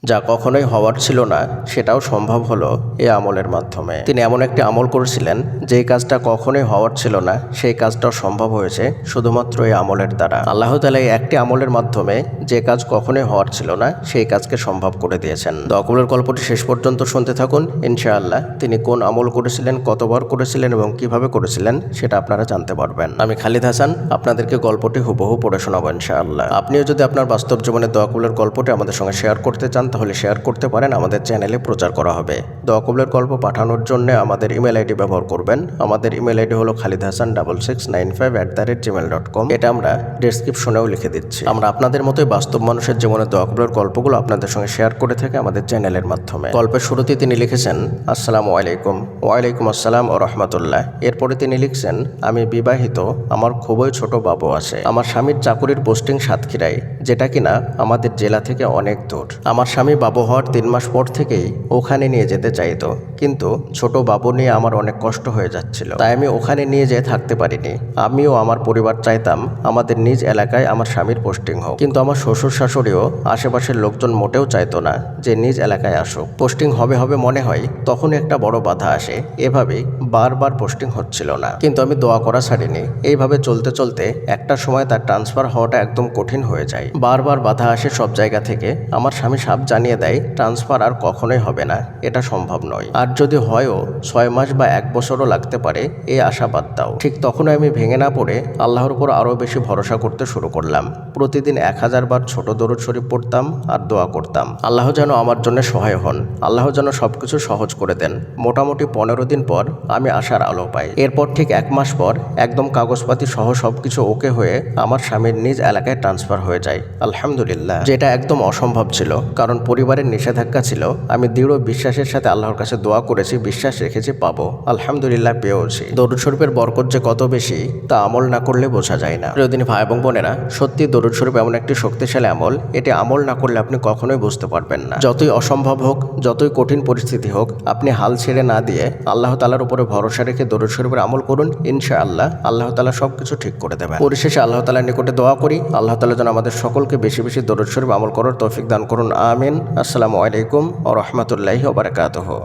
যা কখনোই হওয়ার ছিল না সেটাও সম্ভব হলো এই আমলের মাধ্যমে। তিনি এমন একটি আমল করেছিলেন যেই কাজটা কখনোই হওয়ার ছিল না সেই কাজটাও সম্ভব হয়েছে শুধুমাত্র এই আমলের দ্বারা। আল্লাহ তাআলা এই একটি আমলের মাধ্যমে যে কাজ কখনোই হওয়ার ছিল না সেই কাজকে সম্ভব করে দিয়েছেন। দোয়া কবুলের গল্পটি শেষ পর্যন্ত শুনতে থাকুন। ইনশাআল্লাহ তিনি কোন আমল করেছিলেন, কতবার করেছিলেন এবং কিভাবে করেছিলেন সেটা আপনারা জানতে পারবেন। আমি খালিদ হাসান আপনাদেরকে গল্পটি হুবহু পড়ে শোনাবো ইনশাআল্লাহ। আপনিও যদি আপনার বাস্তব জীবনে দোয়া কবুলের গল্পটি আমাদের সঙ্গে শেয়ার করতে চান তাহলে শেয়ার করতে পারেন, আমাদের চ্যানেলে প্রচার করা হবে। দোয়া কবুলের গল্প পাঠানোর জন্য আমাদের ইমেল আইডি ব্যবহার করবেন। আমাদের ইমেল আইডি হলো khalidhasan6695@gmail.com। এটা আমরা ডেসক্রিপশনেও লিখে দিচ্ছি। আমরা আপনাদের মতোই বাস্তব মানুষের জীবনে দোয়া কবুলের গল্পগুলো আপনাদের সঙ্গে শেয়ার করে থাকি আমাদের চ্যানেলের মাধ্যমে। গল্পের শুরুতে তিনি লিখেছেন, আসসালামু আলাইকুম। ওয়ালাইকুম আসসালাম ও রহমতুল্লাহ। এরপরে তিনি লিখছেন, আমি বিবাহিত, আমার খুবই ছোট বাবু আছে। আমার স্বামীর চাকুরির পোস্টিং সাতক্ষীরায়, যেটা কিনা আমাদের জেলা থেকে অনেক দূর। আমার স্বামী বাবু হওয়ার 3 মাস পর থেকেই ওখানে নিয়ে যেতে চাইতো, কিন্তু ছোট বাবু নিয়ে আমার অনেক কষ্ট হয়ে যাচ্ছিল, তাই আমি ওখানে নিয়ে যেয়ে থাকতে পারিনি। আমিও আমার পরিবার চাইতাম আমাদের নিজ এলাকায় আমার স্বামীর পোস্টিং হোক, কিন্তু আমার শ্বশুর শাশুড়িও আশেপাশের লোকজন মোটেও চাইতো না যে নিজ এলাকায় আসুক। পোস্টিং হবে হবে মনে হয় তখন একটা বড় বাধা আসে। এভাবেই বারবার পোস্টিং হচ্ছিল না, কিন্তু আমি দোয়া করা ছাড়িনি। এইভাবে চলতে চলতে একটা সময় তার ট্রান্সফার হওয়াটা একদম কঠিন হয়ে যায়। বারবার বাধা আসে সব জায়গা থেকে। আমার স্বামী সাপ জানিয়ে দেয় ট্রান্সফার আর কখনোই হবে না, এটা সম্ভব নয়। আর যদি হয়ও 6 মাস বা 1 বছরও লাগতে পারে, এই আশা বাদ দাও। ঠিক তখন আমি ভেঙে না পড়ে আল্লাহর উপর আরও বেশি ভরসা করতে শুরু করলাম। প্রতিদিন 1000 বার ছোট দরুদ শরীফ পড়তাম আর দোয়া করতাম আল্লাহ যেন আমার জন্য সহায় হন, আল্লাহ যেন সবকিছু সহজ করে দেন। মোটামুটি 15 দিন পর আমি আশার আলো পাই। এরপর ঠিক 1 মাস পর একদম কাগজপাতি সহ সবকিছু ওকে হয়ে আমার স্বামীর নিজ এলাকায় ট্রান্সফার হয়ে যায়, আলহামদুলিল্লাহ। যেটা একদম অসম্ভব ছিল, কারণ পরিবারের নিষেধাজ্ঞা ছিল। আমি দৃঢ় বিশ্বাসের সাথে আল্লাহর কাছে দোয়া করেছি, বিশ্বাস রেখেছি পাবো, আলহামদুলিল্লাহ পেয়েওছি। দরুদ শরীফের বরকত যে কত বেশি তা আমল না করলে বোঝা যায় না। প্রিয়দিনী ভাই এবং বোনেরা, সত্যি দরুদ শরীফ এমন একটি শক্তিশালী আমল, এটি আমল না করলে আপনি কখনোই বুঝতে পারবেন না। যতই অসম্ভব হোক, যতই কঠিন পরিস্থিতি হোক, আপনি হাল ছেড়ে না দিয়ে আল্লাহ তাআলার উপরে ভরসা রেখে দরুদ শরীফের আমল করুন। ইনশাআল্লাহ আল্লাহ তাআলা সবকিছু ঠিক করে দেবেন। পরিশেষে আল্লাহ তাআলার নিকটে দোয়া করি, আল্লাহ তাআলা যেন আমাদের সকলকে বেশি বেশি দরুদ শরীফ আমল করার তৌফিক দান করুন। আমিন। আসসালামু আলাইকুম ওয়া রাহমাতুল্লাহি ওয়া বারাকাতুহু।